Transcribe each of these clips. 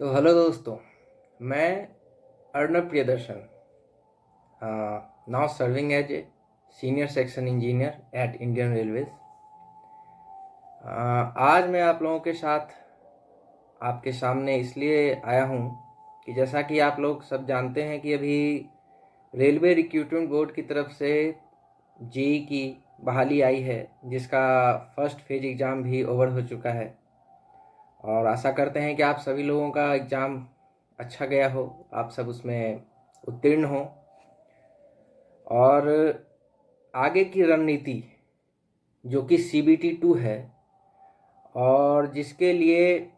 तो हेलो दोस्तों, मैं Arnab Priyadarshan, now serving as a senior section engineer at Indian Railways. आज मैं आप लोगों के साथ आपके सामने इसलिए आया हूँ कि जैसा कि आप लोग सब जानते हैं कि अभी रेलवे रिक्रूटमेंट बोर्ड की तरफ से जेई की बहाली आई है, जिसका फर्स्ट फेज एग्ज़ाम भी ओवर हो चुका है। और आशा करते हैं कि आप सभी लोगों का एग्ज़ाम अच्छा गया हो, आप सब उसमें उत्तीर्ण हो और आगे की रणनीति जो कि CBT 2 है और जिसके लिए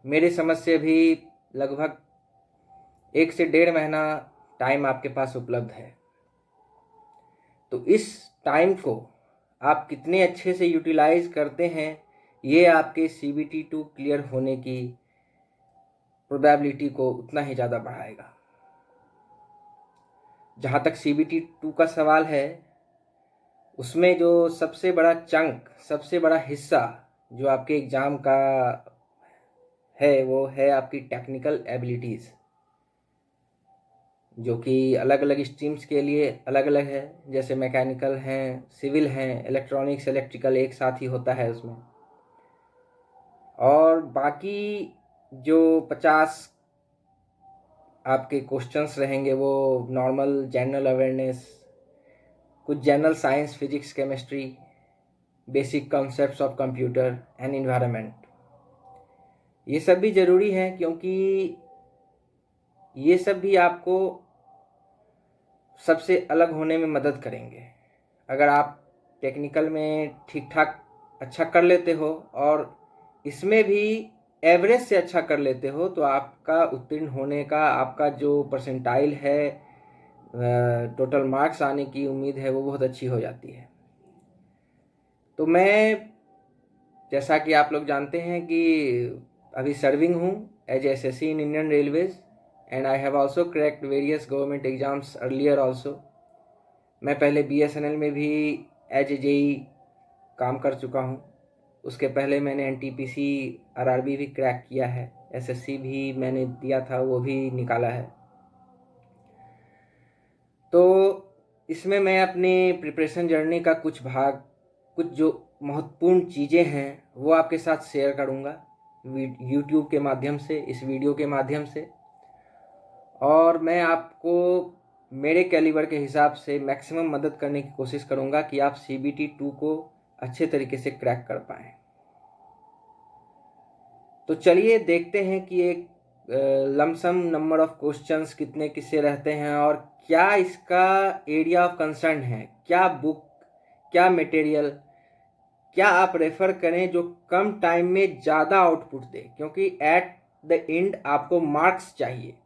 मेरे समझ से भी लगभग 1 से 1.5 महीना टाइम आपके पास उपलब्ध है। तो इस टाइम को आप कितने अच्छे से यूटिलाइज करते हैं, ये आपके CBT 2 क्लियर होने की प्रोबेबिलिटी को उतना ही ज़्यादा बढ़ाएगा। जहाँ तक CBT 2 का सवाल है, उसमें जो सबसे बड़ा चंक, सबसे बड़ा हिस्सा जो आपके एग्ज़ाम का है वो है आपकी टेक्निकल एबिलिटीज़, जो कि अलग अलग स्ट्रीम्स के लिए अलग अलग है। जैसे मैकेनिकल हैं, सिविल हैं, इलेक्ट्रॉनिक्स, इलेक्ट्रिकल एक साथ ही होता है उसमें। और बाकी जो 50 आपके क्वेश्चंस रहेंगे वो नॉर्मल जनरल अवेयरनेस, कुछ general science, physics, chemistry, basic concepts of computer and environment, ये सब भी ज़रूरी है क्योंकि ये सब भी आपको सबसे अलग होने में मदद करेंगे। अगर आप टेक्निकल में ठीक ठाक अच्छा कर लेते हो और इसमें भी एवरेज से अच्छा कर लेते हो तो आपका उत्तीर्ण होने का, आपका जो परसेंटाइल है, टोटल मार्क्स आने की उम्मीद है वो बहुत अच्छी हो जाती है। तो मैं, जैसा कि आप लोग जानते हैं कि अभी सर्विंग हूँ as SSC in Indian Railways and I have also cracked various government exams earlier also. मैं पहले BSNL में भी एज ए जेई काम कर चुका हूँ। उसके पहले मैंने NTPC RRB भी क्रैक किया है, SSC भी मैंने दिया था, वो भी निकाला है। तो इसमें मैं अपनी प्रिपरेशन जर्नी का कुछ भाग, कुछ जो महत्वपूर्ण चीज़ें हैं वो आपके साथ शेयर करूँगा YouTube के माध्यम से, इस वीडियो के माध्यम से। और मैं आपको मेरे कैलिबर के हिसाब से मैक्सिमम मदद करने की कोशिश करूँगा कि आप CBT 2 को अच्छे तरीके से क्रैक कर पाएँ। तो चलिए देखते हैं कि एक लमसम नंबर ऑफ क्वेश्चंस कितने किससे रहते हैं और क्या इसका एरिया ऑफ कंसर्न है, क्या बुक, क्या मटेरियल, क्या आप रेफ़र करें जो कम टाइम में ज़्यादा आउटपुट दे। क्योंकि एट द एंड आपको मार्क्स चाहिए।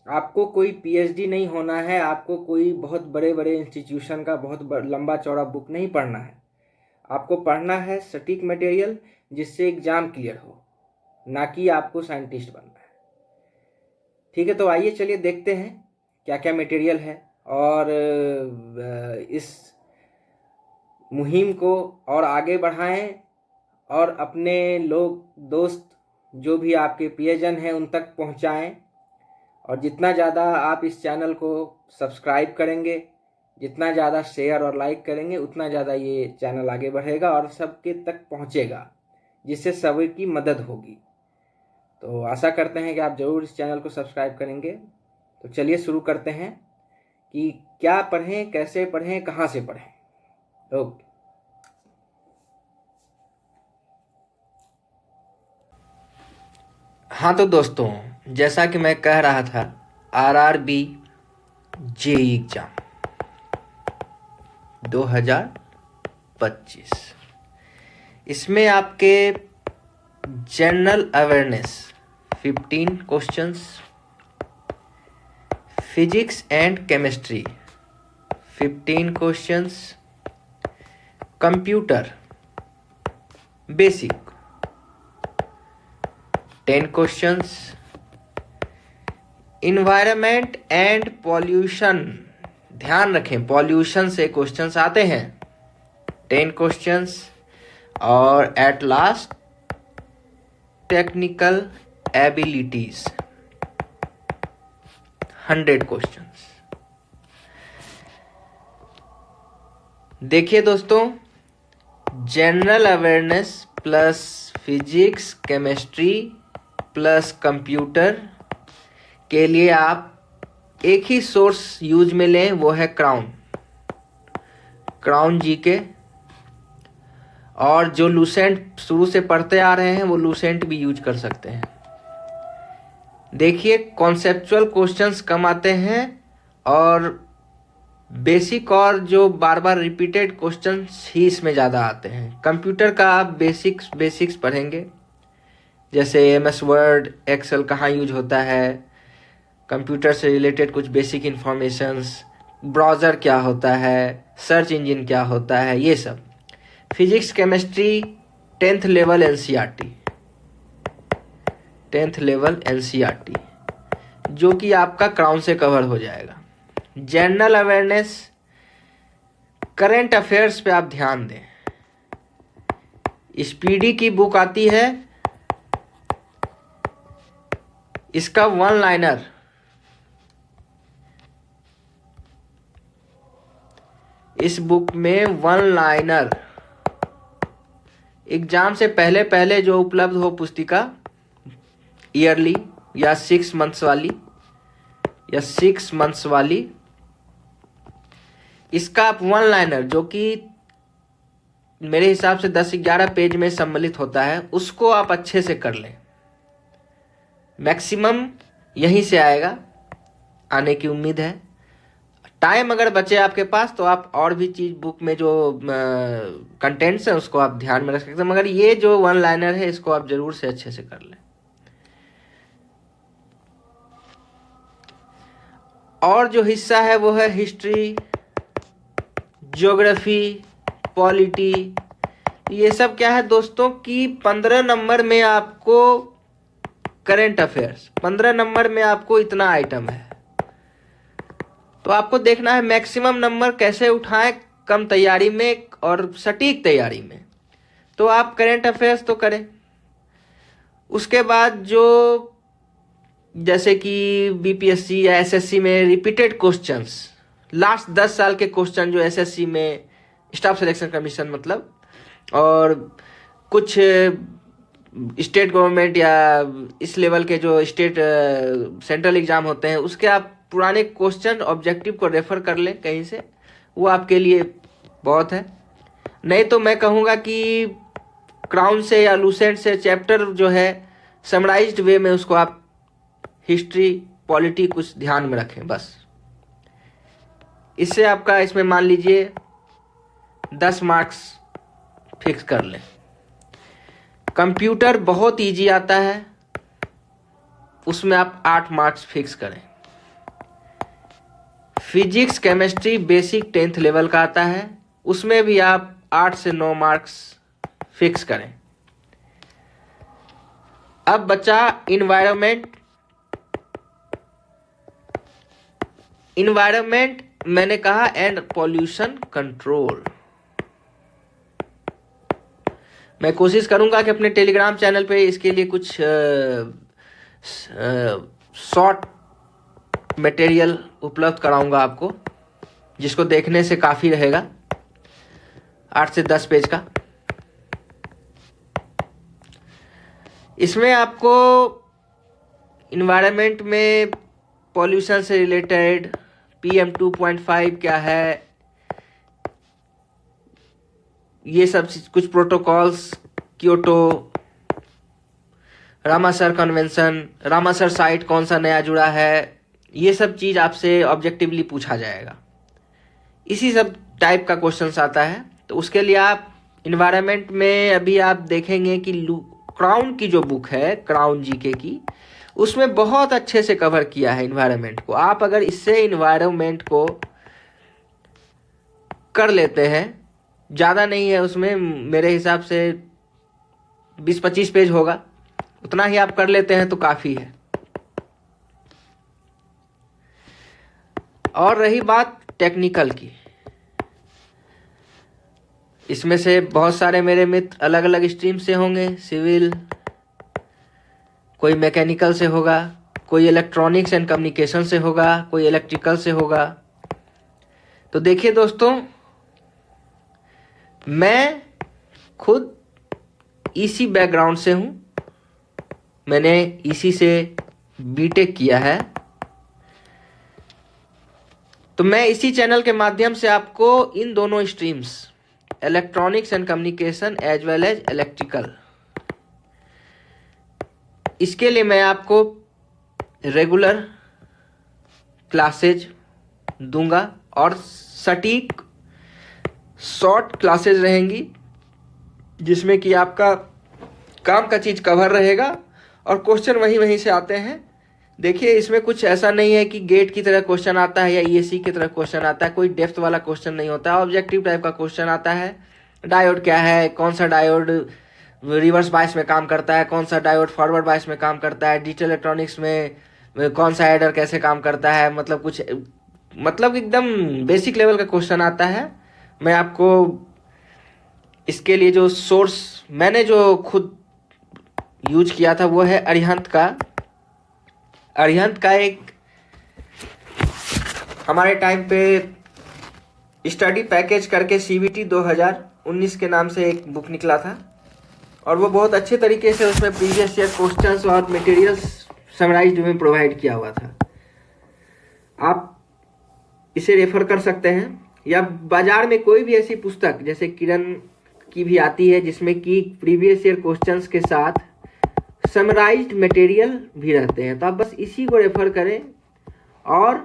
आपको कोई PhD नहीं होना है, आपको कोई बहुत बड़े बड़े इंस्टीट्यूशन का बहुत लंबा चौड़ा बुक नहीं पढ़ना है। आपको पढ़ना है सटीक मटेरियल जिससे एग्ज़ाम क्लियर हो, ना कि आपको साइंटिस्ट बनना है। ठीक है, तो आइए चलिए देखते हैं क्या क्या मटेरियल है और इस मुहिम को और आगे बढ़ाएं और अपने लोग, दोस्त, जो भी आपके प्रियजन हैं उन तक पहुंचाएं। और जितना ज़्यादा आप इस चैनल को सब्सक्राइब करेंगे, जितना ज़्यादा शेयर और लाइक करेंगे, उतना ज़्यादा ये चैनल आगे बढ़ेगा और सबके तक पहुंचेगा, जिससे सभी की मदद होगी। तो आशा करते हैं कि आप ज़रूर इस चैनल को सब्सक्राइब करेंगे। तो चलिए शुरू करते हैं कि क्या पढ़ें, कैसे पढ़ें, कहाँ से पढ़ें। ओके। हाँ तो दोस्तों, जैसा कि मैं कह रहा था, RRB जेई एग्जाम 2025, इसमें आपके general awareness 15 questions, physics and chemistry 15 questions, computer basic 10 questions, environment and pollution, ध्यान रखें पॉल्यूशन से क्वेश्चंस आते हैं, 10 क्वेश्चंस, और at last technical abilities, 100 questions. देखिए दोस्तों, general awareness plus physics, chemistry plus computer के लिए आप एक ही सोर्स यूज में लें, वो है क्राउन जीके। और जो लूसेंट शुरू से पढ़ते आ रहे हैं वो लूसेंट भी यूज कर सकते हैं। देखिए, कॉन्सेप्चुअल क्वेश्चंस कम आते हैं और बेसिक और जो बार बार रिपीटेड क्वेश्चंस ही इसमें ज़्यादा आते हैं। कंप्यूटर का आप बेसिक्स पढ़ेंगे, जैसे MS वर्ड, एक्सेल कहाँ यूज होता है, कंप्यूटर से रिलेटेड कुछ बेसिक इन्फॉर्मेशंस, ब्राउज़र क्या होता है, सर्च इंजन क्या होता है, ये सब। Physics chemistry 10th level NCERT, जो कि आपका क्राउन से कवर हो जाएगा। जनरल अवेयरनेस, करंट अफेयर्स पे आप ध्यान दें। स्पीडी की बुक आती है, इसका 1 लाइनर इस बुक में 1 लाइनर एग्जाम से पहले पहले जो उपलब्ध हो पुस्तिका, ईयरली या 6 मंथ्स वाली, इसका आप 1 लाइनर जो कि मेरे हिसाब से 10-11 पेज में सम्मिलित होता है, उसको आप अच्छे से कर लें। मैक्सिमम यहीं से आएगा, आने की उम्मीद है। टाइम अगर बचे आपके पास तो आप और भी चीज बुक में जो कंटेंट्स हैं उसको आप ध्यान में रख सकते हैं, मगर ये जो 1 लाइनर है इसको आप जरूर से अच्छे से कर लें। और जो हिस्सा है वो है हिस्ट्री, ज्योग्राफी, पॉलिटी। ये सब क्या है दोस्तों कि 15 नंबर में आपको करंट अफेयर्स, 15 नंबर में आपको इतना आइटम है, तो आपको देखना है मैक्सिमम नंबर कैसे उठाएं कम तैयारी में और सटीक तैयारी में। तो आप करंट अफेयर्स तो करें, उसके बाद जो जैसे कि BPSC या SSC में रिपीटेड क्वेश्चंस, लास्ट 10 साल के क्वेश्चन जो SSC में स्टाफ सिलेक्शन कमीशन मतलब, और कुछ स्टेट गवर्नमेंट या इस लेवल के जो स्टेट सेंट्रल एग्जाम होते हैं, उसके आप पुराने क्वेश्चन ऑब्जेक्टिव को रेफर कर लें कहीं से, वो आपके लिए बहुत है। नहीं तो मैं कहूँगा कि क्राउन से या लूसेंट से चैप्टर जो है समराइज्ड वे में उसको आप हिस्ट्री, पॉलिटी कुछ ध्यान में रखें बस। इससे आपका इसमें मान लीजिए 10 मार्क्स फिक्स कर लें। कंप्यूटर बहुत इजी आता है, उसमें आप 8 मार्क्स फिक्स करें। Physics chemistry basic 10th level का आता है, उसमें भी आप 8 से 9 मार्क्स फिक्स करें। अब बचा इन्वायरमेंट मैंने कहा एंड पॉल्यूशन कंट्रोल। मैं कोशिश करूंगा कि अपने टेलीग्राम चैनल पे इसके लिए कुछ शॉर्ट मटेरियल उपलब्ध कराऊंगा आपको, जिसको देखने से काफ़ी रहेगा, 8 से 10 पेज का। इसमें आपको इन्वायरमेंट में पॉल्यूशन से रिलेटेड PM 2.5 क्या है, ये सब कुछ प्रोटोकॉल्स, क्योटो, रामासर कन्वेंशन, रामासर साइट कौन सा नया जुड़ा है, ये सब चीज़ आपसे ऑब्जेक्टिवली पूछा जाएगा। इसी सब टाइप का क्वेश्चंस आता है। तो उसके लिए आप इन्वायरमेंट में अभी आप देखेंगे कि क्राउन की जो बुक है, क्राउन जीके की, उसमें बहुत अच्छे से कवर किया है इन्वायरमेंट को। आप अगर इससे इन्वायरमेंट को कर लेते हैं, ज़्यादा नहीं है उसमें, मेरे हिसाब से 20-25 पेज होगा, उतना ही आप कर लेते हैं तो काफ़ी है। और रही बात टेक्निकल की, इसमें से बहुत सारे मेरे मित्र अलग अलग स्ट्रीम से होंगे, सिविल, कोई मैकेनिकल से होगा, कोई इलेक्ट्रॉनिक्स एंड कम्युनिकेशन से होगा, कोई इलेक्ट्रिकल से होगा। तो देखिए दोस्तों, मैं खुद ईसी बैकग्राउंड से हूँ, मैंने ईसी से बीटेक किया है। तो मैं इसी चैनल के माध्यम से आपको इन दोनों streams, electronics and communication as well as electrical, इसके लिए मैं आपको रेगुलर क्लासेज दूंगा और सटीक शॉर्ट क्लासेज रहेंगी, जिसमें कि आपका काम का चीज़ कवर रहेगा और क्वेश्चन वहीं से आते हैं। देखिए, इसमें कुछ ऐसा नहीं है कि गेट की तरह क्वेश्चन आता है या ईएससी की तरह क्वेश्चन आता है, कोई डेप्थ वाला क्वेश्चन नहीं होता है, ऑब्जेक्टिव टाइप का क्वेश्चन आता है। डायोड क्या है, कौन सा डायोड रिवर्स बायस में काम करता है, कौन सा डायोड फॉरवर्ड बायस में काम करता है, डिजिटल इलेक्ट्रॉनिक्स में कौन सा एडर कैसे काम करता है, मतलब एकदम बेसिक लेवल का क्वेश्चन आता है। मैं आपको इसके लिए जो सोर्स मैंने जो खुद यूज किया था वो है अरिहंत का एक हमारे टाइम पे स्टडी पैकेज करके सीबीटी 2019 के नाम से एक बुक निकला था, और वो बहुत अच्छे तरीके से उसमें प्रीवियस ईयर क्वेश्चंस और मटेरियल्स समराइज्ड में प्रोवाइड किया हुआ था। आप इसे रेफर कर सकते हैं, या बाजार में कोई भी ऐसी पुस्तक जैसे किरण की भी आती है जिसमें कि प्रीवियस ईयर क्वेश्चंस के साथ समराइज्ड मटेरियल भी रहते हैं, तो आप बस इसी को रेफर करें। और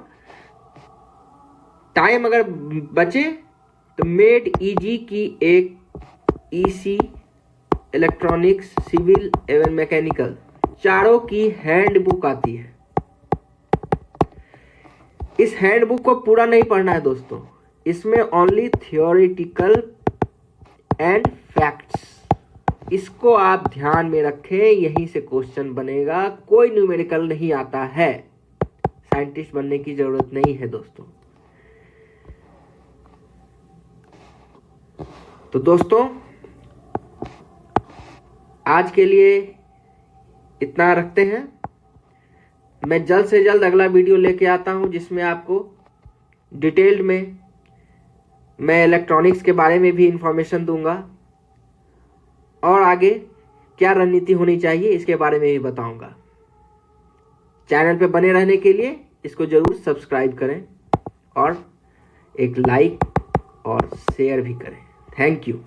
टाइम अगर बचे तो मेड इजी की एक ईसी, इलेक्ट्रॉनिक्स, सिविल एवं मैकेनिकल चारों की हैंड बुक आती है। इस हैंड बुक को पूरा नहीं पढ़ना है दोस्तों, इसमें ओनली थियोरिटिकल एंड फैक्ट्स, इसको आप ध्यान में रखें, यहीं से क्वेश्चन बनेगा। कोई न्यूमेरिकल नहीं आता है, साइंटिस्ट बनने की जरूरत नहीं है दोस्तों। तो दोस्तों, आज के लिए इतना रखते हैं। मैं जल्द से जल्द अगला वीडियो लेके आता हूं, जिसमें आपको डिटेल्ड में मैं इलेक्ट्रॉनिक्स के बारे में भी इंफॉर्मेशन दूंगा, और आगे क्या रणनीति होनी चाहिए इसके बारे में भी बताऊंगा। चैनल पे बने रहने के लिए इसको जरूर सब्सक्राइब करें और एक लाइक और शेयर भी करें। Thank you.